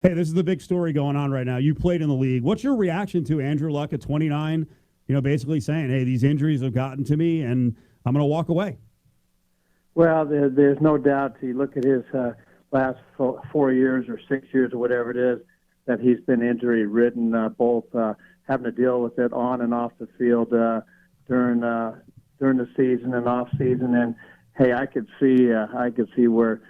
Hey, this is the big story going on right now. You played in the league. What's your reaction to Andrew Luck at 29, basically saying, hey, these injuries have gotten to me and I'm going to walk away? Well, there's no doubt. You look at his last 4 years or 6 years or whatever it is that he's been injury-ridden, both having to deal with it on and off the field during the season and off season. And hey, I could see where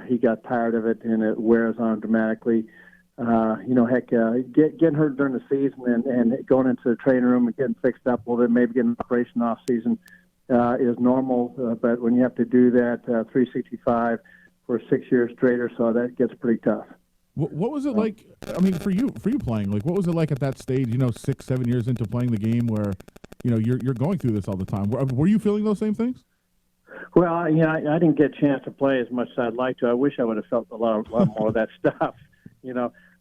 he got tired of it and it wears on him dramatically. Getting hurt during the season and going into the training room and getting fixed up a little bit, maybe getting an operation off season is normal. But when you have to do that 365 for 6 years straight or so, that gets pretty tough. What was it like? I mean, for you playing, like, what was it like at that stage? 6, 7 years into playing the game, where you're going through this all the time. Were you feeling those same things? Well, I didn't get a chance to play as much as I'd like to. I wish I would have felt a lot more of that stuff.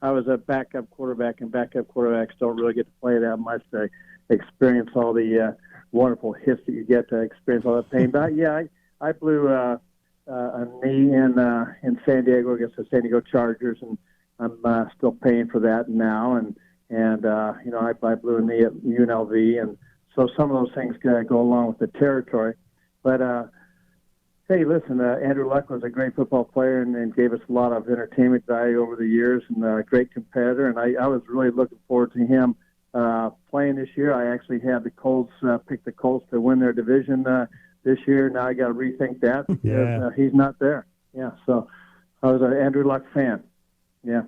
I was a backup quarterback, and backup quarterbacks don't really get to play that much to experience all the wonderful hits that you get to experience all that pain. But I blew a knee in San Diego against the San Diego Chargers, and I'm still paying for that now. I blew a knee at UNLV, and so some of those things go along with the territory. But hey, listen, Andrew Luck was a great football player and gave us a lot of entertainment value over the years, and a great competitor. And I was really looking forward to him playing this year. I actually had the Colts pick the Colts to win their division this year. Now I got to rethink that because he's not there. Yeah, so I was an Andrew Luck fan. Yeah.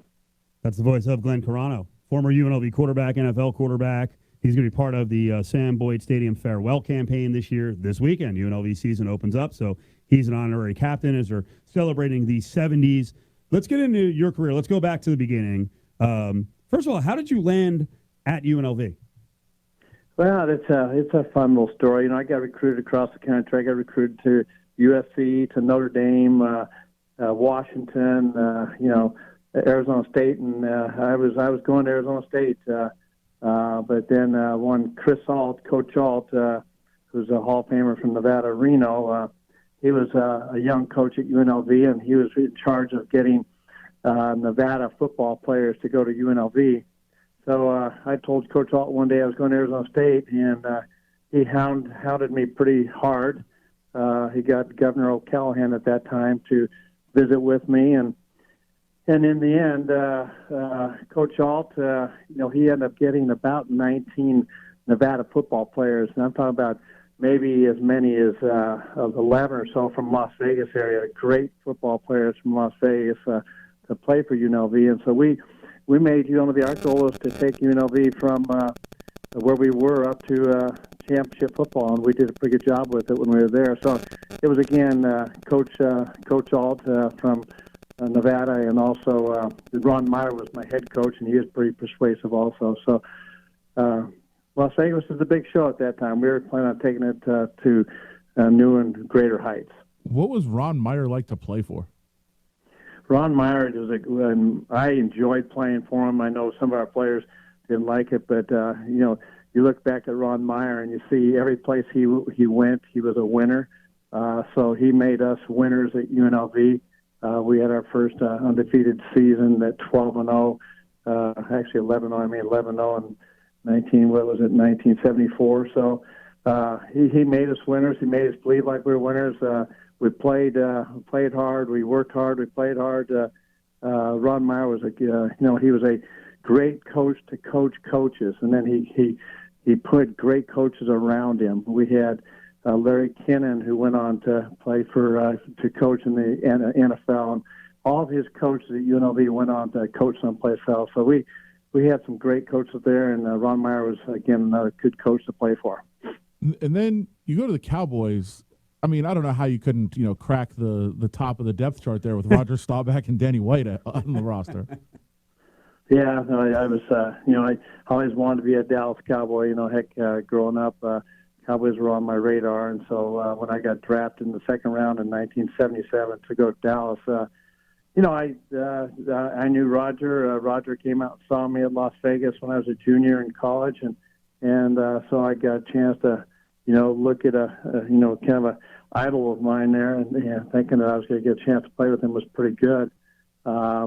That's the voice of Glenn Carano, former UNLV quarterback, NFL quarterback. He's going to be part of the Sam Boyd Stadium farewell campaign this weekend. UNLV season opens up, so he's an honorary captain as they're celebrating the 70s. Let's get into your career. Let's go back to the beginning. First of all, how did you land at UNLV? Well, it's a fun little story. I got recruited across the country. I got recruited to USC, to Notre Dame, Washington, Arizona State, and I was going to Arizona State. But then one Chris Alt, Coach Alt, who's a Hall of Famer from Nevada, Reno, he was a young coach at UNLV, and he was in charge of getting Nevada football players to go to UNLV. So I told Coach Alt one day I was going to Arizona State, and he hounded me pretty hard. He got Governor O'Callahan at that time to visit with me, and in the end, Coach Alt, he ended up getting about 19 Nevada football players, and I'm talking about maybe as many as 11 or so from Las Vegas area, great football players from Las Vegas to play for UNLV. And so we made UNLV, our goal was to take UNLV from where we were up to championship football, and we did a pretty good job with it when we were there. So it was, again, Coach Alt from Nevada, and also Ron Meyer was my head coach, and he was pretty persuasive also. So Las Vegas was a big show at that time. We were planning on taking it to new and greater heights. What was Ron Meyer like to play for? Ron Meyer I enjoyed playing for him. I know some of our players didn't like it, but you look back at Ron Meyer and you see every place he went, he was a winner. So he made us winners at UNLV. We had our first undefeated season at 12-0, actually 11-0. I mean 11-0 and 1974. So he made us winners. He made us believe like we were winners. We played hard. We worked hard. We played hard. Ron Meyer was he was a great coach to coach coaches, and then he put great coaches around him. We had Larry Kinnan, who went on to play to coach in the NFL, and all of his coaches at UNLV went on to coach someplace else. So we had some great coaches there, and Ron Meyer was, again, another good coach to play for. And then you go to the Cowboys. I mean, I don't know how you couldn't, crack the top of the depth chart there with Roger Staubach and Danny White on the roster. Yeah, no, I was, I always wanted to be a Dallas Cowboy. Growing up, Cowboys were on my radar, and so when I got drafted in the second round in 1977 to go to Dallas, I knew Roger. Roger came out and saw me at Las Vegas when I was a junior in college, and so I got a chance to, look at kind of a idol of mine there, and thinking that I was going to get a chance to play with him was pretty good.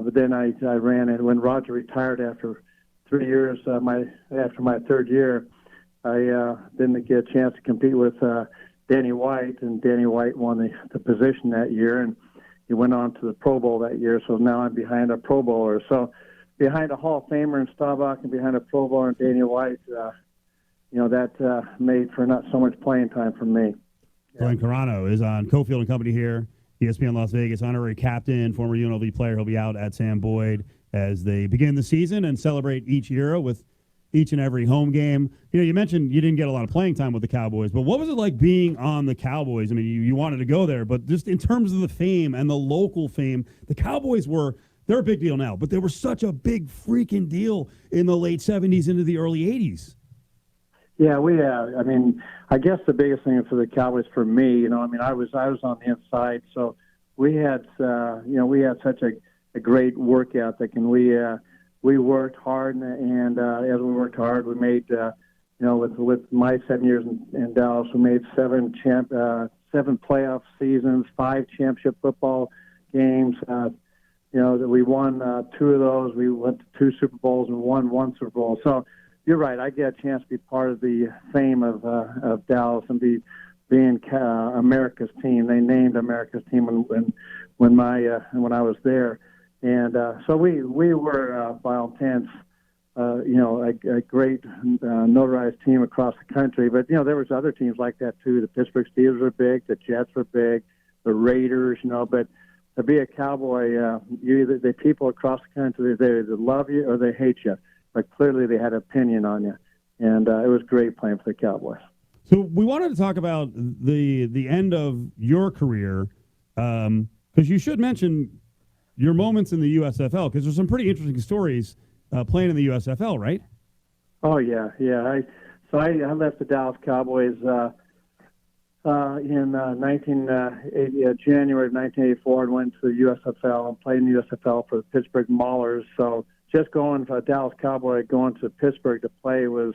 But then I ran, and when Roger retired after 3 years, after my third year, I didn't get a chance to compete with Danny White, and Danny White won the position that year, and he went on to the Pro Bowl that year. So now I'm behind a Pro Bowler. So behind a Hall of Famer in Staubach and behind a Pro Bowler in Danny White, that made for not so much playing time for me. Glenn Carano is on Cofield and Company here, ESPN Las Vegas, honorary captain, former UNLV player. He'll be out at Sam Boyd as they begin the season and celebrate each era with each and every home game. You mentioned you didn't get a lot of playing time with the Cowboys, but what was it like being on the Cowboys? I mean, you wanted to go there, but just in terms of the fame and the local fame, the Cowboys they're a big deal now, but they were such a big freaking deal in the late 70s into the early 80s. Yeah, I guess the biggest thing for the Cowboys for me, I was on the inside, so we had such a great work ethic, and we worked hard, and as we worked hard, we made, with my 7 years in Dallas, we made seven playoff seasons, 5 championship football games. That we won 2 of those. We went to 2 Super Bowls and won 1 Super Bowl. So you're right. I get a chance to be part of the fame of Dallas and being America's team. They named America's team when I was there. And so we were, by all intents, a great notarized team across the country. But, there was other teams like that, too. The Pittsburgh Steelers were big. The Jets were big. The Raiders, but to be a Cowboy, the people across the country, they either love you or they hate you. But clearly they had an opinion on you. And it was great playing for the Cowboys. So we wanted to talk about the end of your career, because you should mention your moments in the USFL, because there's some pretty interesting stories playing in the USFL, right? Oh, yeah. I left the Dallas Cowboys in January of 1984 and went to the USFL and played in the USFL for the Pittsburgh Maulers. So just going for a Dallas Cowboy going to Pittsburgh to play was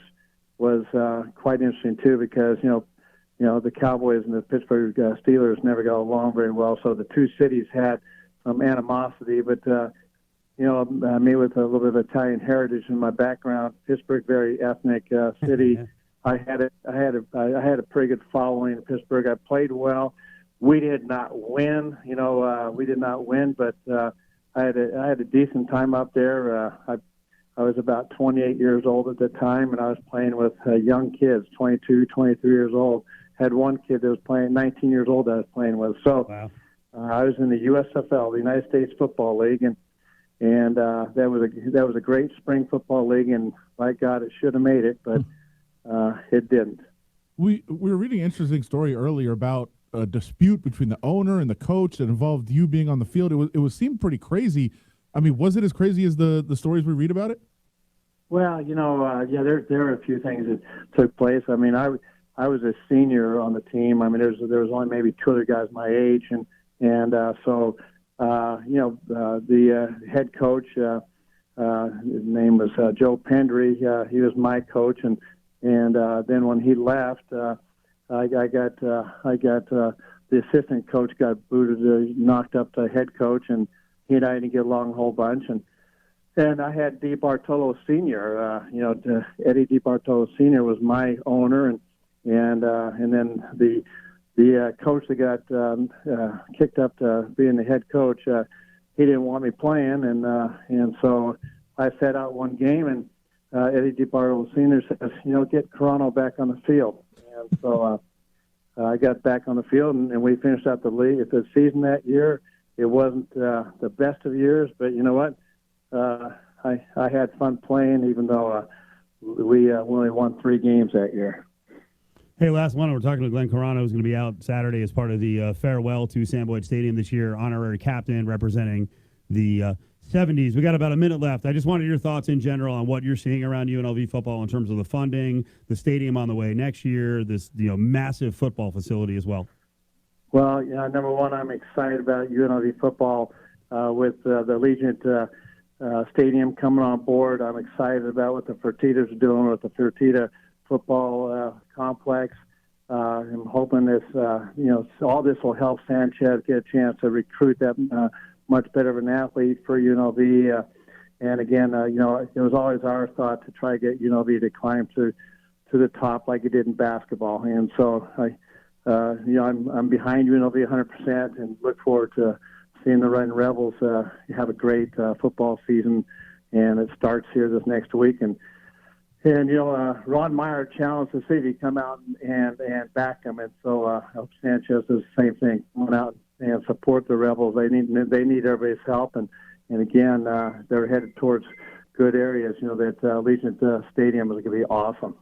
quite interesting too, because the Cowboys and the Pittsburgh Steelers never got along very well. So the two cities had some animosity, but me with a little bit of Italian heritage in my background, Pittsburgh, very ethnic city. I had a pretty good following in Pittsburgh. I played well. We did not win, but I had a decent time up there. I was about 28 years old at the time, and I was playing with young kids, 22, 23 years old. Had one kid that was playing 19 years old that I was playing with. So wow. I was in the USFL, the United States Football League, and that was a great spring football league, and by God, it should have made it, but it didn't. We were reading an interesting story earlier about a dispute between the owner and the coach that involved you being on the field. It seemed pretty crazy. I mean, was it as crazy as the stories we read about it? Well, there were a few things that took place. I mean, I was a senior on the team. I mean, there was only maybe 2 other guys my age, and so the head coach, his name was Joe Pendry. He was my coach, and then when he left, I got the assistant coach got booted, knocked up the head coach, and he and I didn't get along a whole bunch, and I had Di Bartolo Sr. Eddie Di Bartolo Sr. was my owner, and then the coach that got kicked up to being the head coach, he didn't want me playing, and so I sat out one game, and Eddie Di Bartolo Sr. says, get Carano back on the field, and so I got back on the field, and we finished out the season that year. It wasn't the best of years, but you know what? I had fun playing, even though we only won 3 games that year. Hey, last one. We're talking to Glenn Carano, who's going to be out Saturday as part of the farewell to Sam Boyd Stadium this year, honorary captain representing the 70s. We got about a minute left. I just wanted your thoughts in general on what you're seeing around UNLV football in terms of the funding, the stadium on the way next year, this massive football facility as well. Well, number one, I'm excited about UNLV football with the Allegiant Stadium coming on board. I'm excited about what the Fertittas are doing with the Fertitta football complex. I'm hoping this, all this will help Sanchez get a chance to recruit that much better of an athlete for UNLV. And again, it was always our thought to try to get UNLV to climb to the top like it did in basketball. And so I'm behind UNLV 100% and look forward to seeing the Red Rebels have a great football season. And it starts here this next week. And Ron Meyer challenged the city to come out and back him. And so I hope Sanchez does the same thing. Come out and support the Rebels. They need everybody's help. And again, they're headed towards good areas. That Allegiant Stadium is going to be awesome.